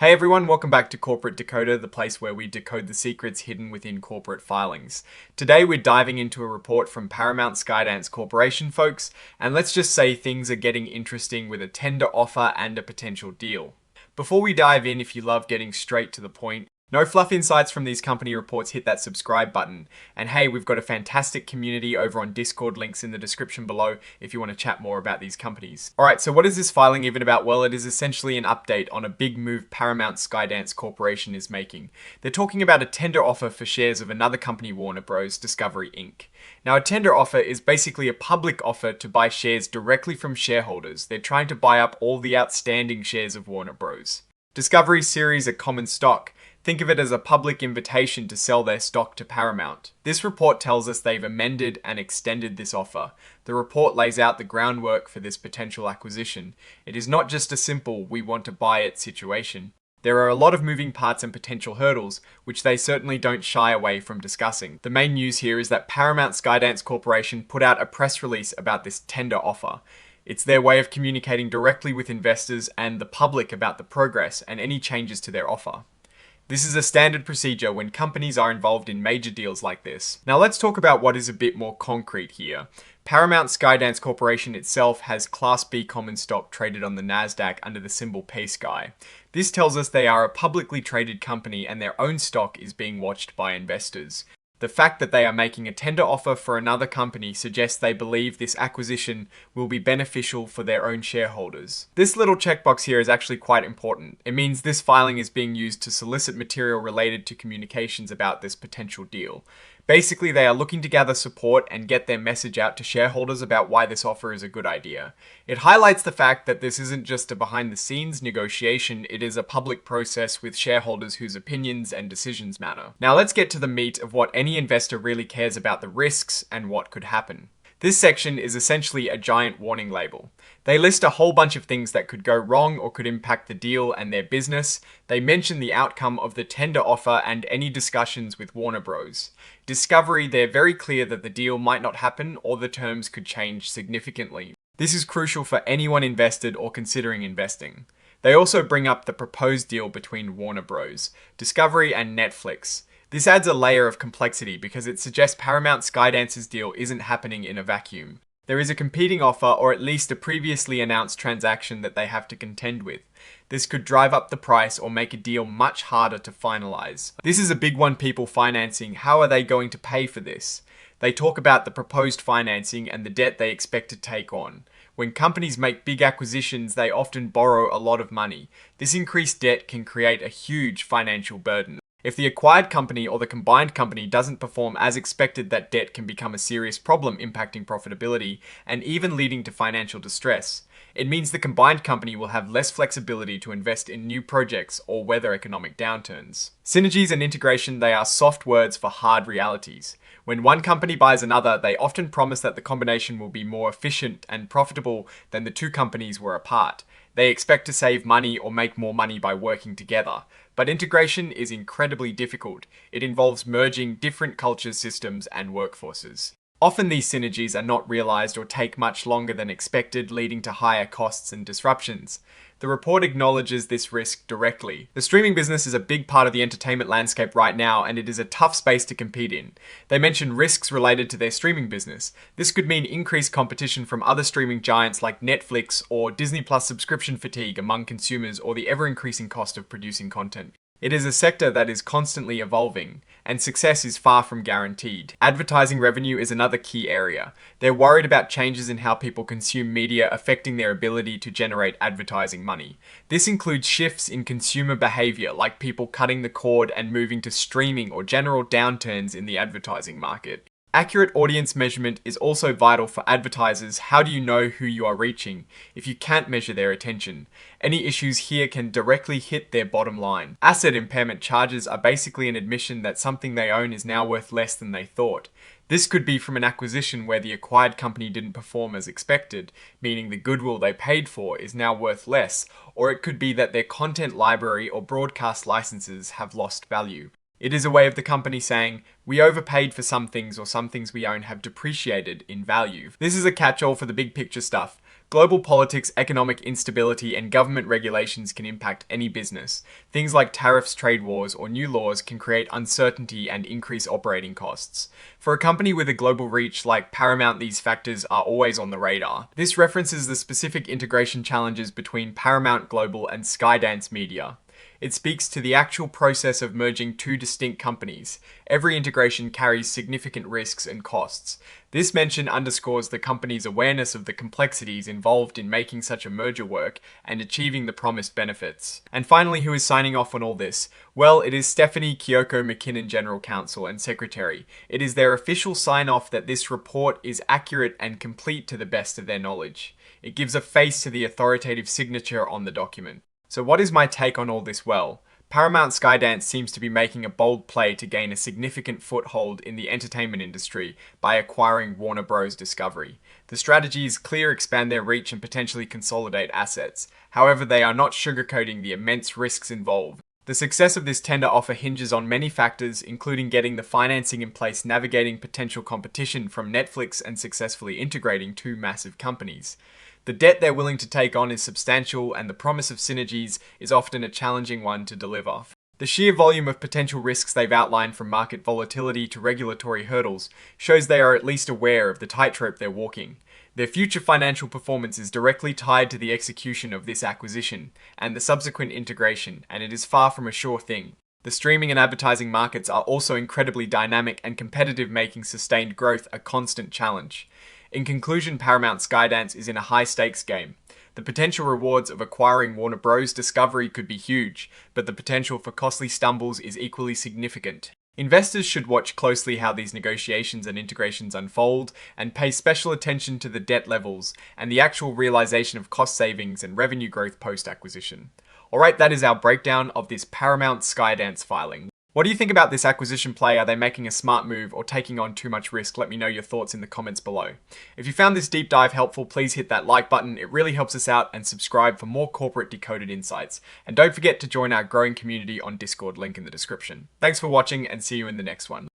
Hey everyone, welcome back to Corporate Decoder, the place where we decode the secrets hidden within corporate filings. Today we're diving into a report from Paramount Skydance Corporation, folks, and let's just say things are getting interesting with a tender offer and a potential deal. Before we dive in, if you love getting straight to the point, no fluff insights from these company reports, hit that subscribe button. And hey, we've got a fantastic community over on Discord, links in the description below if you want to chat more about these companies. Alright, so what is this filing even about? Well, it is essentially an update on a big move Paramount Skydance Corporation is making. They're talking about a tender offer for shares of another company, Warner Bros. Discovery Inc. Now, a tender offer is basically a public offer to buy shares directly from shareholders. They're trying to buy up all the outstanding shares of Warner Bros. Discovery series are common stock. Think of it as a public invitation to sell their stock to Paramount. This report tells us they've amended and extended this offer. The report lays out the groundwork for this potential acquisition. It is not just a simple "we want to buy it" situation. There are a lot of moving parts and potential hurdles, which they certainly don't shy away from discussing. The main news here is that Paramount Skydance Corporation put out a press release about this tender offer. It's their way of communicating directly with investors and the public about the progress and any changes to their offer. This is a standard procedure when companies are involved in major deals like this. Now let's talk about what is a bit more concrete here. Paramount Skydance Corporation itself has Class B common stock traded on the Nasdaq under the symbol PSKY. This tells us they are a publicly traded company and their own stock is being watched by investors. The fact that they are making a tender offer for another company suggests they believe this acquisition will be beneficial for their own shareholders. This little checkbox here is actually quite important. It means this filing is being used to solicit material related to communications about this potential deal. Basically, they are looking to gather support and get their message out to shareholders about why this offer is a good idea. It highlights the fact that this isn't just a behind-the-scenes negotiation, it is a public process with shareholders whose opinions and decisions matter. Now let's get to the meat of what any investor really cares about: the risks and what could happen. This section is essentially a giant warning label. They list a whole bunch of things that could go wrong or could impact the deal and their business. They mention the outcome of the tender offer and any discussions with Warner Bros. Discovery, they're very clear that the deal might not happen or the terms could change significantly. This is crucial for anyone invested or considering investing. They also bring up the proposed deal between Warner Bros., Discovery and Netflix. This adds a layer of complexity because it suggests Paramount Skydance's deal isn't happening in a vacuum. There is a competing offer or at least a previously announced transaction that they have to contend with. This could drive up the price or make a deal much harder to finalize. This is a big one, people financing. How are they going to pay for this? They talk about the proposed financing and the debt they expect to take on. When companies make big acquisitions, they often borrow a lot of money. This increased debt can create a huge financial burden. If the acquired company or the combined company doesn't perform as expected, that debt can become a serious problem, impacting profitability and even leading to financial distress. It means the combined company will have less flexibility to invest in new projects or weather economic downturns. Synergies and integration, they are soft words for hard realities. When one company buys another, they often promise that the combination will be more efficient and profitable than the two companies were apart. They expect to save money or make more money by working together. But integration is incredibly difficult. It involves merging different cultures, systems, and workforces. Often these synergies are not realized or take much longer than expected, leading to higher costs and disruptions. The report acknowledges this risk directly. The streaming business is a big part of the entertainment landscape right now, and it is a tough space to compete in. They mention risks related to their streaming business. This could mean increased competition from other streaming giants like Netflix or Disney Plus, subscription fatigue among consumers, or the ever-increasing cost of producing content. It is a sector that is constantly evolving, and success is far from guaranteed. Advertising revenue is another key area. They're worried about changes in how people consume media affecting their ability to generate advertising money. This includes shifts in consumer behavior, like people cutting the cord and moving to streaming, or general downturns in the advertising market. Accurate audience measurement is also vital for advertisers. How do you know who you are reaching if you can't measure their attention? Any issues here can directly hit their bottom line. Asset impairment charges are basically an admission that something they own is now worth less than they thought. This could be from an acquisition where the acquired company didn't perform as expected, meaning the goodwill they paid for is now worth less, or it could be that their content library or broadcast licenses have lost value. It is a way of the company saying, we overpaid for some things, or some things we own have depreciated in value. This is a catch-all for the big picture stuff. Global politics, economic instability, and government regulations can impact any business. Things like tariffs, trade wars, or new laws can create uncertainty and increase operating costs. For a company with a global reach like Paramount, these factors are always on the radar. This references the specific integration challenges between Paramount Global and Skydance Media. It speaks to the actual process of merging two distinct companies. Every integration carries significant risks and costs. This mention underscores the company's awareness of the complexities involved in making such a merger work and achieving the promised benefits. And finally, who is signing off on all this? Well, it is Stephanie Kyoko McKinnon, General Counsel and Secretary. It is their official sign-off that this report is accurate and complete to the best of their knowledge. It gives a face to the authoritative signature on the document. So what is my take on all this? Well, Paramount Skydance seems to be making a bold play to gain a significant foothold in the entertainment industry by acquiring Warner Bros. Discovery. The strategy is clear: expand their reach and potentially consolidate assets. However, they are not sugarcoating the immense risks involved. The success of this tender offer hinges on many factors, including getting the financing in place, navigating potential competition from Netflix, and successfully integrating two massive companies. The debt they're willing to take on is substantial, and the promise of synergies is often a challenging one to deliver. The sheer volume of potential risks they've outlined, from market volatility to regulatory hurdles, shows they are at least aware of the tightrope they're walking. Their future financial performance is directly tied to the execution of this acquisition and the subsequent integration, and it is far from a sure thing. The streaming and advertising markets are also incredibly dynamic and competitive, making sustained growth a constant challenge. In conclusion, Paramount Skydance is in a high-stakes game. The potential rewards of acquiring Warner Bros. Discovery could be huge, but the potential for costly stumbles is equally significant. Investors should watch closely how these negotiations and integrations unfold, and pay special attention to the debt levels and the actual realization of cost savings and revenue growth post-acquisition. Alright, that is our breakdown of this Paramount Skydance filing. What do you think about this acquisition play? Are they making a smart move or taking on too much risk? Let me know your thoughts in the comments below. If you found this deep dive helpful, please hit that like button. It really helps us out, and subscribe for more corporate decoded insights. And don't forget to join our growing community on Discord, link in the description. Thanks for watching, and see you in the next one.